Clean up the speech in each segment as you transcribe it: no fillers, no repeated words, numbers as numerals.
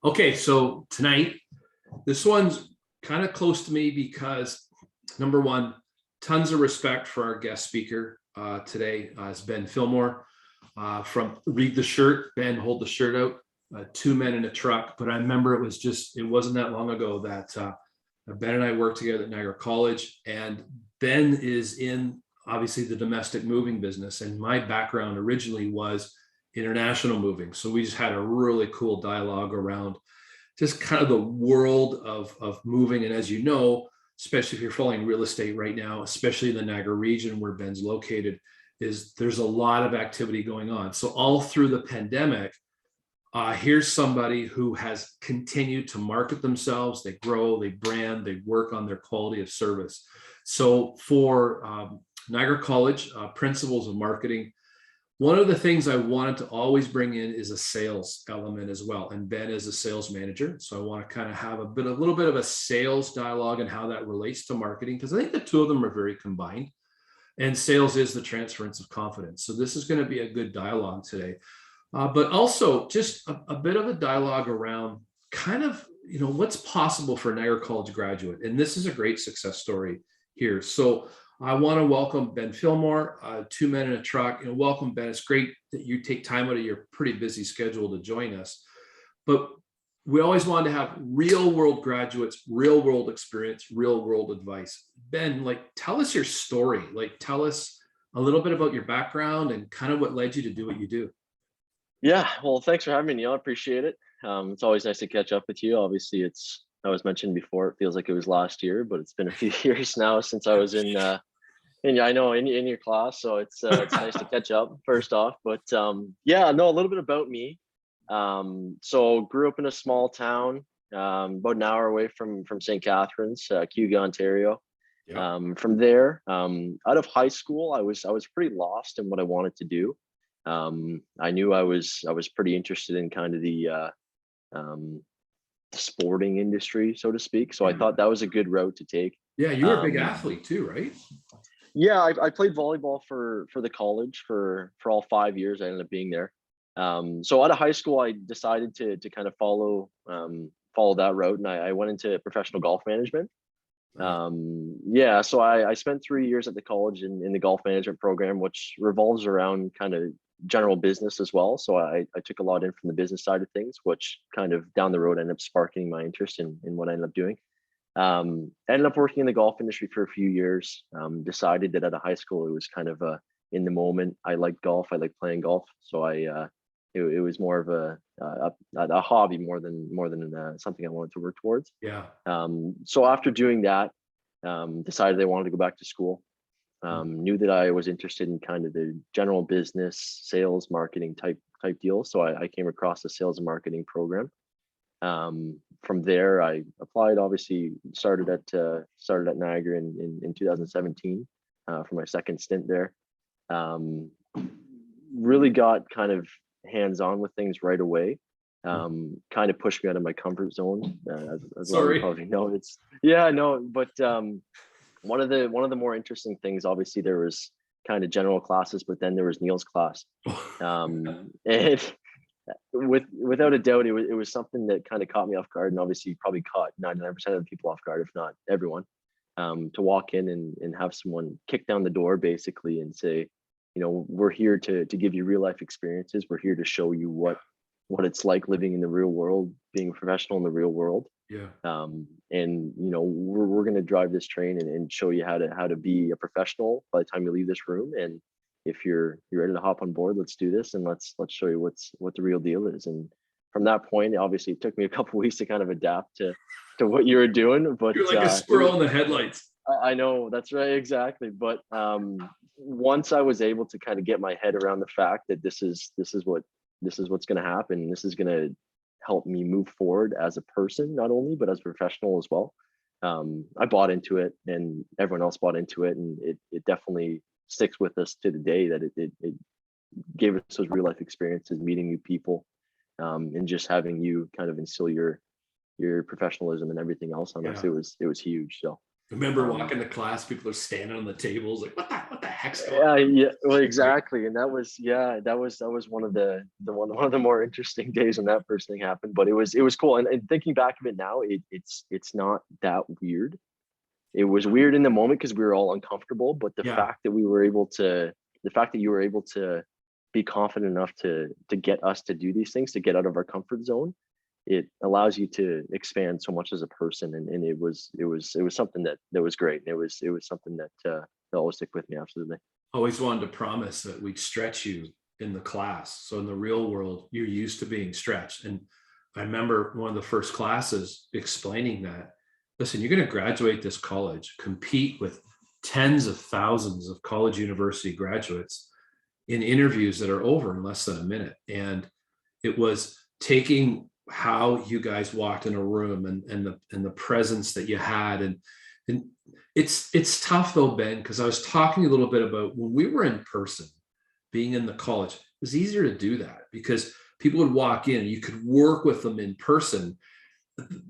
Okay, so tonight, this one's kind of close to me because number one, tons of respect for our guest speaker today. It's Ben Filmore from Read the Shirt. Ben, hold the shirt out. Two men in a truck. But I remember it wasn't that long ago that Ben and I worked together at Niagara College, and Ben is in obviously the domestic moving business, and my background originally was international moving. So we just had a really cool dialogue around just kind of the world of moving. And as you know, especially if you're following real estate right now, especially in the Niagara region where Ben's located, there's a lot of activity going on. So all through the pandemic, here's somebody who has continued to market themselves. They grow, they brand, they work on their quality of service. So for Niagara College, principles of marketing, one of the things I wanted to always bring in is a sales element as well. And Ben is a sales manager. So I want to kind of have a little bit of a sales dialogue and how that relates to marketing, because I think the two of them are very combined. And sales is the transference of confidence. So this is going to be a good dialogue today. But also just a bit of a dialogue around kind of, what's possible for a Niagara College graduate. And this is a great success story here. So I want to welcome Ben Filmore, Two Men in a Truck. Welcome, Ben. It's great that you take time out of your pretty busy schedule to join us. But we always wanted to have real world graduates, real world experience, real world advice. Ben, tell us your story. Tell us a little bit about your background and kind of what led you to do what you do. Yeah, well, thanks for having me, Neil. I appreciate it. It's always nice to catch up with you. Obviously, I was mentioned before, it feels like it was last year, but it's been a few years now since I was in your class. So it's nice to catch up first off. But a little bit about me. So grew up in a small town, about an hour away from St. Catharines, Cuga, Ontario. Yeah. From there, out of high school, I was pretty lost in what I wanted to do. I knew I was pretty interested in kind of the sporting industry, so to speak. So I thought that was a good route to take. Yeah, you were a big athlete too, right? Yeah, I played volleyball for the college for all 5 years. I ended up being there. So out of high school, I decided to kind of follow that route, and I went into professional golf management. So I spent 3 years at the college in the golf management program, which revolves around kind of general business as well. So I took a lot in from the business side of things, which kind of down the road ended up sparking my interest in what I ended up doing. Ended up working in the golf industry for a few years. Decided that out of high school, it was kind of in the moment. I liked golf. I liked playing golf. So it was more of a hobby more than something I wanted to work towards. Yeah. So after doing that, decided I wanted to go back to school. Knew that I was interested in kind of the general business, sales, marketing type deal. So I came across the sales and marketing program. From there, I applied. Obviously, started at Niagara in 2017 for my second stint there. Really got kind of hands-on with things right away. Kind of pushed me out of my comfort zone. As Sorry. you probably know, but one of the more interesting things, obviously, there was kind of general classes, but then there was Neil's class, and without a doubt, it was something that kind of caught me off guard, and obviously probably caught 99% of the people off guard, if not everyone. To walk in and have someone kick down the door basically and say, we're here to give you real life experiences. We're here to show you what it's like living in the real world, being a professional in the real world. Yeah. And we're going to drive this train and show you how to be a professional by the time you leave this room. And if you're ready to hop on board, let's do this, and let's show you what the real deal is. And from that point, obviously, it took me a couple of weeks to kind of adapt to what you were doing. But you're like a squirrel in the headlights. I know, that's right, exactly. But once I was able to kind of get my head around the fact that this is what's going to happen, this is going to help me move forward as a person, not only, but as a professional as well. I bought into it, and everyone else bought into it, and it definitely sticks with us to the day that it gave us those real life experiences, meeting new people, and just having you kind of instill your professionalism and everything else on us. It was huge. So I remember walking to class, people are standing on the tables like, what the heck's going on? Yeah, well, exactly. And that was one of the more interesting days when that first thing happened. But it was cool. And thinking back of it now, it's not that weird. It was weird in the moment because we were all uncomfortable, but the Yeah. fact that you were able to be confident enough to get us to do these things, to get out of our comfort zone, it allows you to expand so much as a person. And it was something that was great. It was something that will always stick with me. Absolutely. Always wanted to promise that we'd stretch you in the class. So in the real world, you're used to being stretched. And I remember one of the first classes explaining that, listen, you're going to graduate this college, compete with tens of thousands of college university graduates in interviews that are over in less than a minute. And it was taking how you guys walked in a room and the presence that you had. And it's tough though, Ben, because I was talking a little bit about when we were in person, being in the college, it was easier to do that because people would walk in, you could work with them in person.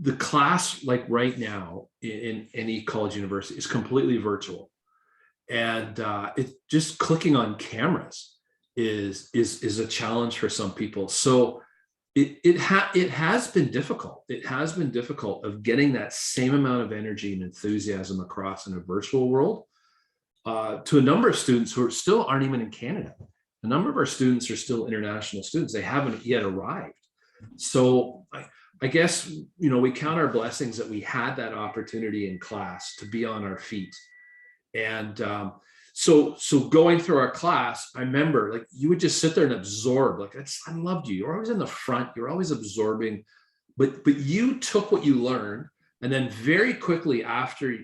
The class, like right now in any college university, is completely virtual, and it just clicking on cameras is a challenge for some people. So it has been difficult. It has been difficult of getting that same amount of energy and enthusiasm across in a virtual world to a number of students who aren't even in Canada. A number of our students are still international students. They haven't yet arrived. So I guess, we count our blessings that we had that opportunity in class to be on our feet. And so going through our class, I remember like you would just sit there and absorb. Like I loved you. You're always in the front. You're always absorbing. But you took what you learned, and then very quickly after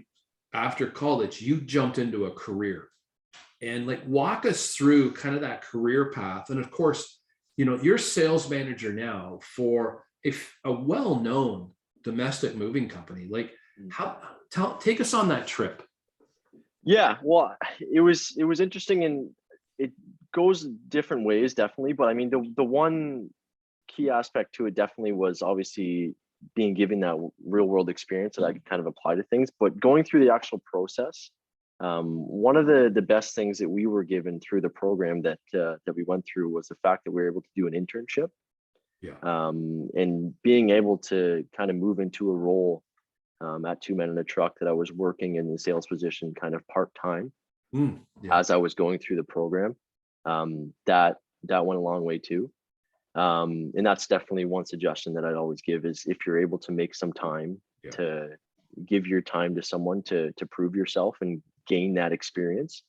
college, you jumped into a career. And like walk us through kind of that career path. And of course, you're sales manager now for a well-known domestic moving company. Like take us on that trip. Yeah, well, it was interesting, and it goes different ways, definitely. But I mean, the one key aspect to it definitely was obviously being given that real world experience that I could kind of apply to things. But going through the actual process, one of the best things that we were given through the program that we went through was the fact that we were able to do an internship. Yeah. And being able to kind of move into a role at Two Men in a Truck, that I was working in the sales position kind of part-time as I was going through the program. That went a long way too. And that's definitely one suggestion that I'd always give is if you're able to make some time to give your time to someone to prove yourself and gain that experience,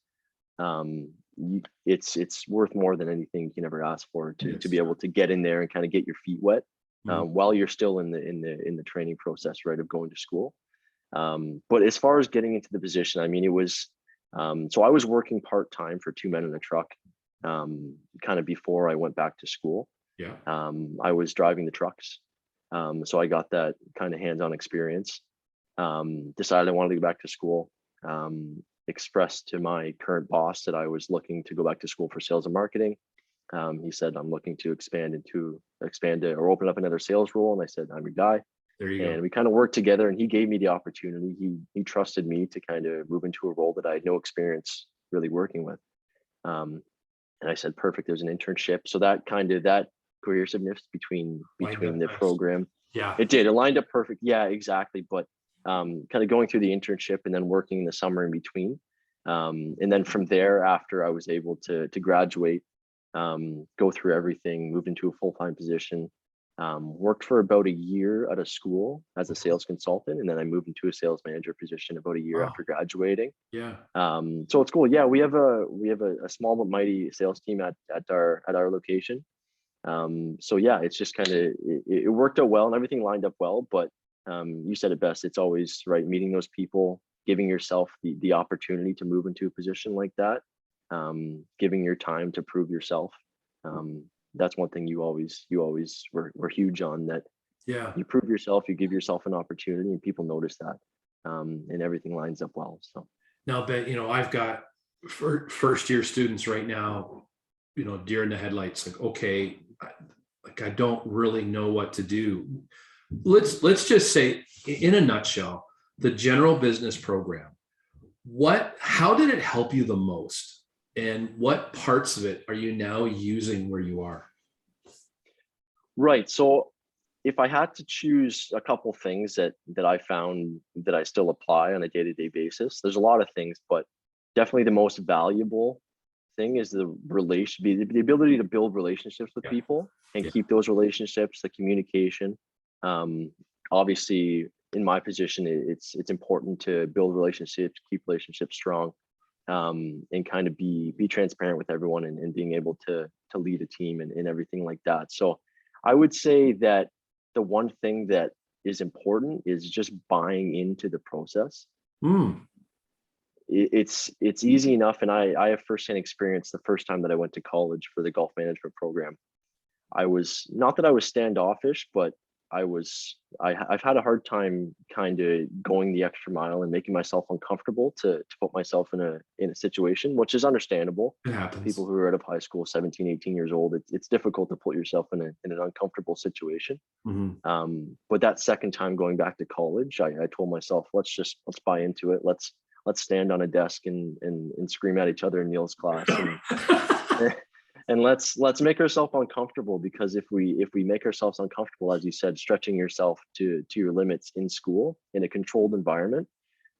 it's worth more than anything you can ever ask for to be able to get in there and kind of get your feet wet while you're still in the training process, right, of going to school. But as far as getting into the position, I mean, it was so I was working part-time for Two Men in a Truck kind of before I went back to school. I was driving the trucks, so I got that kind of hands-on experience. Decided I wanted to go back to school. Expressed to my current boss that I was looking to go back to school for sales and marketing. He said, I'm looking to expand or open up another sales role. And I said, I'm your guy. There you and go. we kind of worked together, and he gave me the opportunity. He trusted me to kind of move into a role that I had no experience really working with. And I said, perfect, there's an internship. So that cohesiveness between the program. Yeah. It did. It lined up perfect. Yeah, exactly. But kind of going through the internship and then working in the summer in between. And then from there, after I was able to graduate, go through everything, moved into a full-time position, worked for about a year at a school as a sales consultant. And then I moved into a sales manager position about a year after graduating. Yeah. So it's cool. Yeah, we have a small but mighty sales team at our location. So yeah, it's just kind of, it worked out well and everything lined up well, but you said it best. It's always right, meeting those people, giving yourself the opportunity to move into a position like that, giving your time to prove yourself. That's one thing you always were huge on, that you prove yourself, you give yourself an opportunity, and people notice that, and everything lines up well. So now, Ben, I've got first year students right now, deer in the headlights, like, okay, I don't really know what to do. Let's just say, in a nutshell, the general business program, how did it help you the most? and what parts of it are you now using where you are? Right. So if I had to choose a couple things that I found that I still apply on a day-to-day basis, there's a lot of things, but definitely the most valuable thing is the ability to build relationships with Yeah. people and Yeah. keep those relationships, the communication. Obviously, in my position, it's important to build relationships, keep relationships strong, and kind of be transparent with everyone, and being able to lead a team and everything like that. So I would say that the one thing that is important is just buying into the process. Mm. It's easy enough, and I have firsthand experience. The first time that I went to college for the golf management program, I was, not that I was standoffish, but I've had a hard time kind of going the extra mile and making myself uncomfortable to put myself in a situation, which is understandable. It happens. People who are out of high school, 17, 18 years old, it's difficult to put yourself in an uncomfortable situation. Mhm. But that second time going back to college, I told myself, let's buy into it. Let's stand on a desk and scream at each other in Neil's class, and let's make ourselves uncomfortable, because if we make ourselves uncomfortable, as you said, stretching yourself to your limits in school in a controlled environment,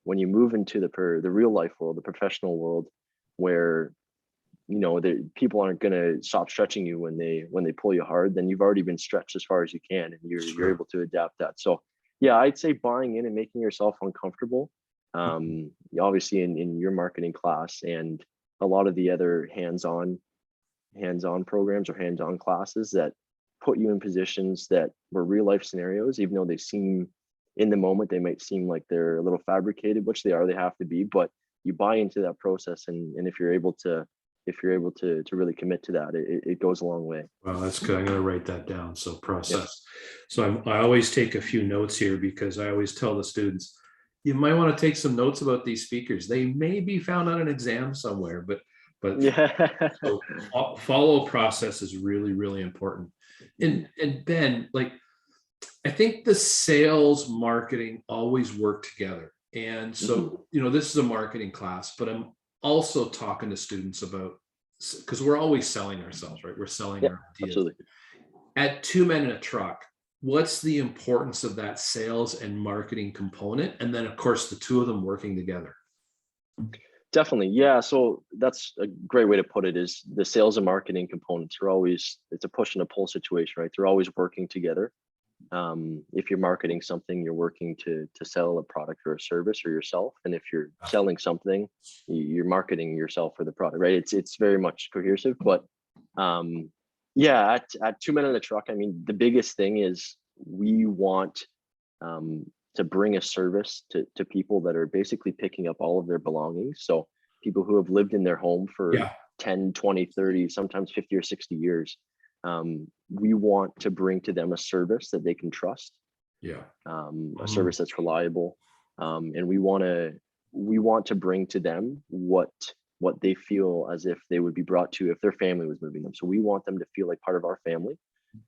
when you move into the real life world, the professional world, where the people aren't going to stop stretching you when they pull you hard, then you've already been stretched as far as you can, and you're Sure. able to adapt that. So yeah, I'd say buying in and making yourself uncomfortable. Obviously in your marketing class and a lot of the other hands-on programs or hands-on classes that put you in positions that were real life scenarios, even though they seem, in the moment, they might seem like they're a little fabricated, which they are, they have to be, but you buy into that process, and if you're able to really commit to that, it goes a long way. Well, that's good. I'm going to write that down. So Yeah. process. So I always take a few notes here, because I always tell the students, you might want to take some notes about these speakers. They may be found on an exam somewhere, but Yeah. so follow process is really, really important. And Ben, like, I think the sales marketing always work together. And so, this is a marketing class, but I'm also talking to students about, because we're always selling ourselves, right? We're selling Yeah, our ideas. absolutely. At Two Men in a Truck, what's the importance of that sales and marketing component? And then, of course, the two of them working together. Definitely. Yeah. So that's a great way to put it, is the sales and marketing components are always, it's a push and a pull situation, right? They're always working together. If you're marketing something, you're working to sell a product or a service or yourself. And if you're selling something, you're marketing yourself for the product, right? It's very much cohesive, but yeah, at Two Men in a Truck, I mean, the biggest thing is we want to bring a service to people that are basically picking up all of their belongings. So people who have lived in their home for 10, 20, 30, sometimes 50 or 60 years. We want to bring to them a service that they can trust. A service that's reliable. And we want to bring to them what they feel as if they would be brought to if their family was moving them. So we want them to feel like part of our family.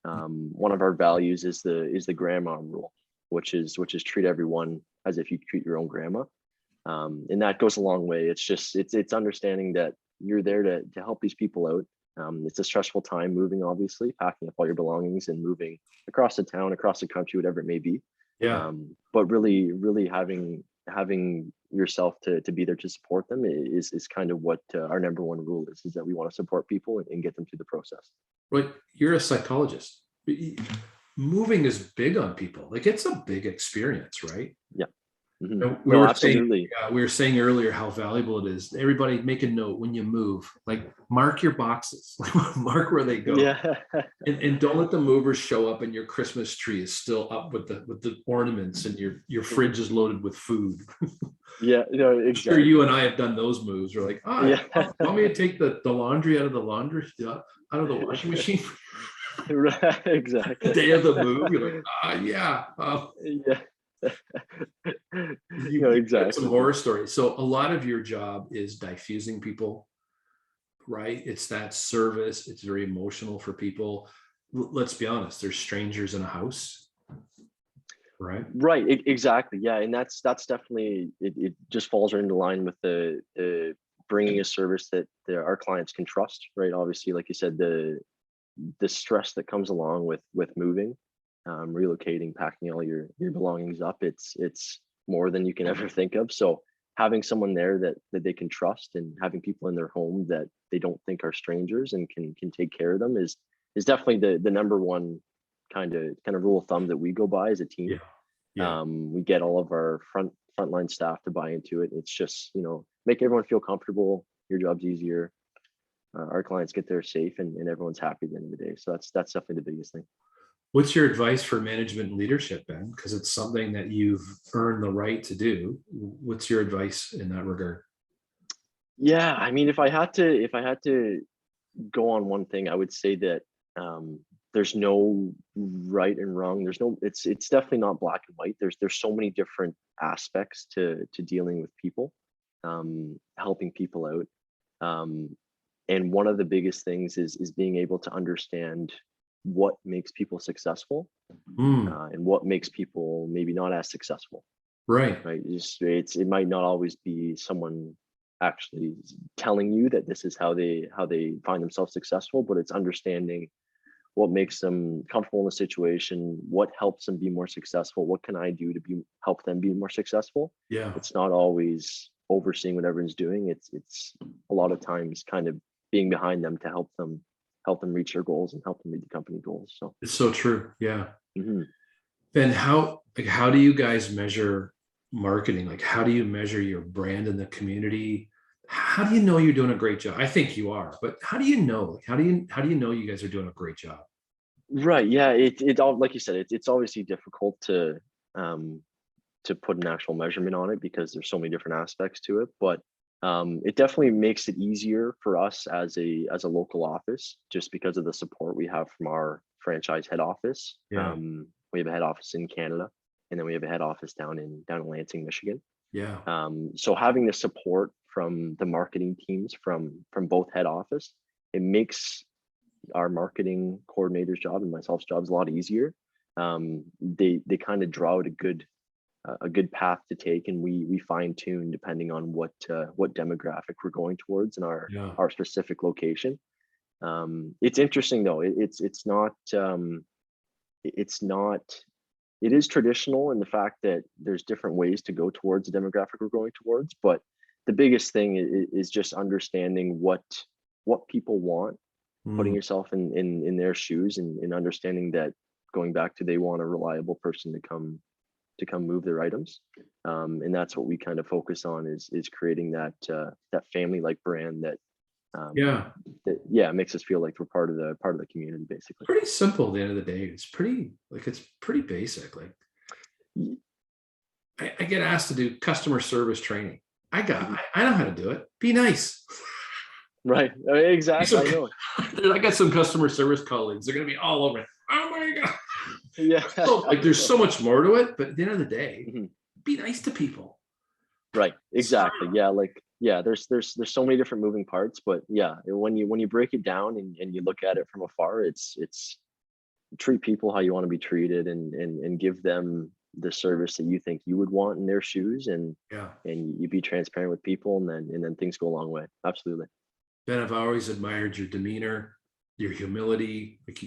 One of our values is the grandma rule, which is treat everyone as if you treat your own grandma. And that goes a long way. It's understanding that you're there to help these people out. It's a stressful time moving, obviously, packing up all your belongings and moving across the town, across the country, whatever it may be. But really, really having yourself to be there to support them is kind of what our number one rule is that we want to support people and get them through the process. Right. You're a psychologist. Moving is big on people. Like, it's a big experience, right? Yeah. We were saying earlier how valuable it is. Everybody make a note when you move, like mark your boxes, like mark where they go. Yeah. And don't let the movers show up and your Christmas tree is still up with the ornaments and your fridge is loaded with food. Yeah, no, exactly. Sure, you and I have done those moves. We're like, want me to take the laundry out of the laundry, out of the washing machine? Right, exactly. The day of the move, you're like, yeah. Exactly. Some horror stories. So a lot of your job is diffusing people, right? It's that service. It's very emotional for people. Let's be honest, there's strangers in a house, right? Right, exactly. Yeah, and that's definitely, it just falls right into line with the bringing a service that our clients can trust, right? Obviously, like you said, the stress that comes along with moving, relocating, packing all your belongings up, it's more than you can ever think of. So having someone there that they can trust, and having people in their home that they don't think are strangers and can take care of them is definitely the number one kind of rule of thumb that we go by as a team. Yeah. Yeah. We get all of our frontline staff to buy into it. It's just, make everyone feel comfortable. Your job's easier. Our clients get there safe, and everyone's happy at the end of the day. So that's definitely the biggest thing. What's your advice for management and leadership, Ben? Because it's something that you've earned the right to do. What's your advice in that regard? Yeah, I mean, if I had to go on one thing, I would say that there's no right and wrong. It's definitely not black and white. There's so many different aspects to dealing with people, helping people out. And one of the biggest things is being able to understand what makes people successful, and what makes people maybe not as successful. Right. Right? It might not always be someone actually telling you that this is how they find themselves successful, but it's understanding what makes them comfortable in the situation, what helps them be more successful, what can I do to help them be more successful. Yeah. It's not always overseeing what everyone's doing. It's a lot of times kind of being behind them to help them reach their goals and help them meet the company goals. So It's so true. Yeah. mhm. Ben, how do you guys measure marketing? Like, how do you measure your brand in the community? How do you know you're doing a great job? I think you are, but how do you know? Like, how do you know you guys are doing a great job? Right. Yeah. It all, like you said, it's obviously difficult to put an actual measurement on it because there's so many different aspects to it. But it definitely makes it easier for us as a local office, just because of the support we have from our franchise head office. Yeah. We have a head office in Canada, and then we have a head office down in Lansing, Michigan. Yeah. So having the support from the marketing teams from both head office, it makes our marketing coordinator's job and myself's jobs a lot easier. They kind of draw out a good path to take, and we fine tune depending on what demographic we're going towards in Yeah. our specific location. It's interesting though. It is traditional in the fact that there's different ways to go towards the demographic we're going towards, but the biggest thing is just understanding what people want, putting yourself in their shoes, and understanding that, going back to, they want a reliable person to come move their items, and that's what we kind of focus on, is creating that family like brand that Yeah. that makes us feel like we're part of the community, basically. Pretty simple at the end of the day. It's pretty basic. Like, I get asked to do customer service training. I know how to do it. Be nice. Right. Exactly. I know. I got some customer service colleagues. They're going to be all over it. Oh my God. Yeah. So, like, there's so much more to it, but at the end of the day, Mhm. be nice to people. Right. Exactly. Yeah. Like, yeah, there's so many different moving parts, but yeah, when you break it down and you look at it from afar, it's treat people how you want to be treated, and give them the service that you think you would want in their shoes, and Yeah. you be transparent with people, and then things go a long way. Absolutely. Ben, I've always admired your demeanor, your humility. Like,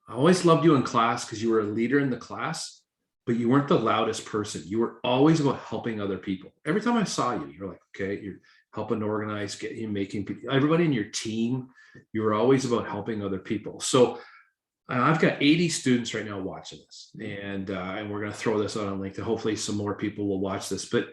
I always loved you in class because you were a leader in the class, but you weren't the loudest person. You were always about helping other people. Every time I saw you, you're like, okay, you're helping to organize, making people, everybody in your team, you were always about helping other people. So I've got 80 students right now watching this, and we're going to throw this out on LinkedIn. Hopefully some more people will watch this. But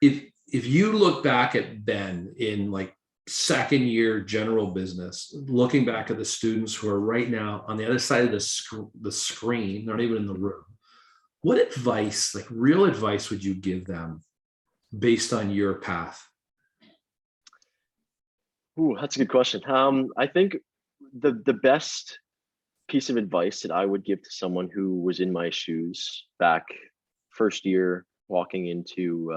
if you look back at Ben in like second year general business, looking back at the students who are right now on the other side of the screen, not even in the room, what advice, like real advice, would you give them based on your path? Ooh, that's a good question. I think the best piece of advice that I would give to someone who was in my shoes back first year, walking into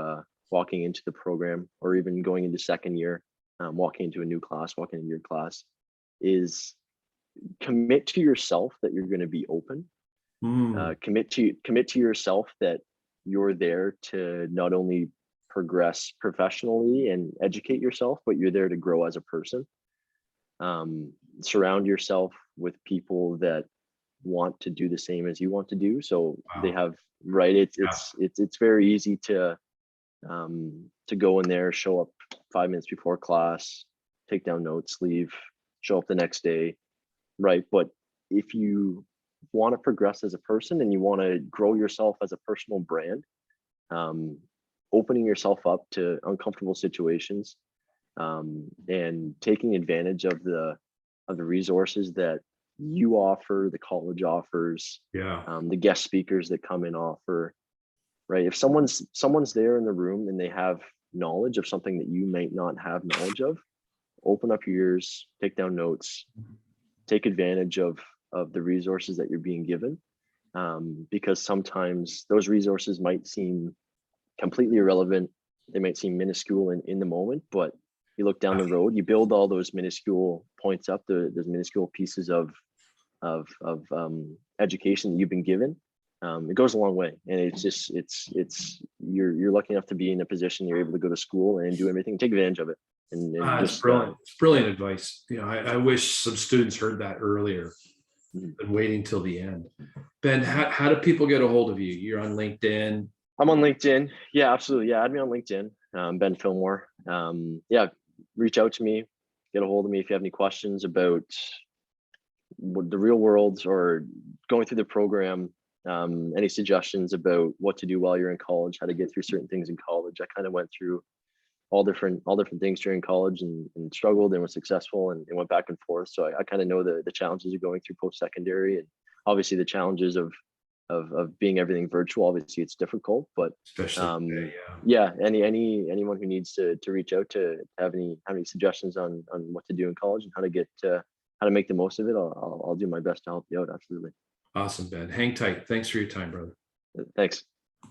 the program, or even going into second year, walking into a new class, walking into your class, is commit to yourself that you're going to be open. Commit to yourself that you're there to not only progress professionally and educate yourself, but you're there to grow as a person. Surround yourself with people that want to do the same as you want to do. So they Wow. have, right. It's Yeah. it's very easy to go in there, show up 5 minutes before class, take down notes, leave, show up the next day, right? But if you want to progress as a person and you want to grow yourself as a personal brand, um, opening yourself up to uncomfortable situations, and taking advantage of the resources that you offer, the college offers, Yeah. the guest speakers that come in offer, right? If someone's there in the room and they have knowledge of something that you might not have knowledge of, open up your ears, take down notes, take advantage of the resources that you're being given, because sometimes those resources might seem completely irrelevant. They might seem minuscule in the moment, but you look down the road, you build all those minuscule points up, those minuscule pieces of education that you've been given. It goes a long way, and it's you're lucky enough to be in a position you're able to go to school and do everything, take advantage of it, and It's just brilliant. It's brilliant yeah. advice. I wish some students heard that earlier Mhm, than waiting till the end. Ben, mhm. how do people get a hold of you? You're on LinkedIn. I'm on LinkedIn. Yeah, absolutely. Yeah, add me on LinkedIn. Ben Filmore. Yeah, reach out to me, get a hold of me if you have any questions about the real world or going through the program. Any suggestions about what to do while you're in college, how to get through certain things in college. I kind of went through all different things during college, and struggled and was successful, and went back and forth. So I kind of know the challenges of going through post-secondary, and obviously the challenges of being everything virtual. Obviously it's difficult, but Especially today, yeah. yeah, anyone who needs to reach out to have any suggestions on what to do in college and how to get how to make the most of it, I'll do my best to help you out. Absolutely. Awesome, Ben. Hang tight. Thanks for your time, brother. Thanks.